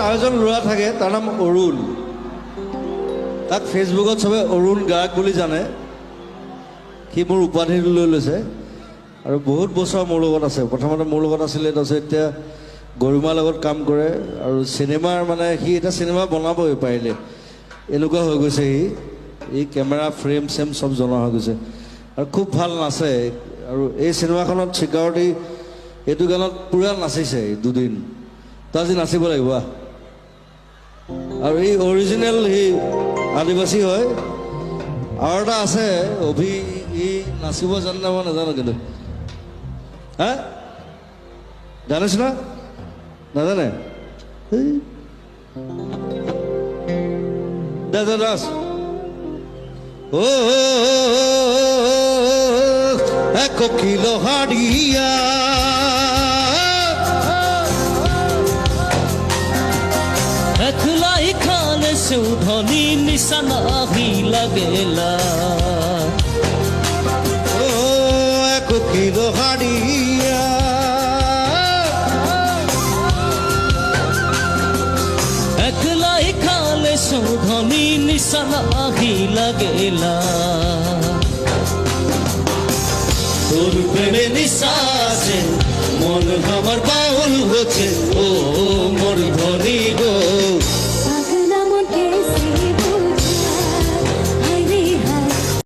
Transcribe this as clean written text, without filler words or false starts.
আৰু এজন ল'ৰা থাকে তাৰ নাম অৰুণ তাক ফেচবুকত চবে অৰুণ গায়ক বুলি জানে সি মোৰ উপাধিটো লৈ লৈছে আৰু বহুত বছৰ মোৰ লগত আছে প্ৰথমতে মোৰ লগত আছিলে তাৰপিছত এতিয়া গৰিমাৰ লগত কাম কৰে আৰু চিনেমাৰ মানে সি এটা চিনেমা বনাবই পাৰিলে এনেকুৱা হৈ গৈছে সি কেমেৰা ফ্ৰেম চেম চব জনা হৈ গৈছে আৰু খুব ভাল নাচে আৰু এই চিনেমাখনত চিকাৰটি এইটো গানত পুৰা নাচিছে দুদিন তই আজি নাচিব লাগিব আৰু এই অৰিজিনেল সি আদিবাসী হয় আৰু এটা আছে অভি ই নাচিব জানে মই নাজানো কিন্তু হা জানিছ না নাজানে দাদা দাস ও এক কিলো হাড়িয়া একলাই খালে সুধনি নিশানা হি লাগেলা ও এক কিলো হাড়িয়া একলাই খালে সুধনি নিশানা হি লাগেলা তোর প্রেমে নিশা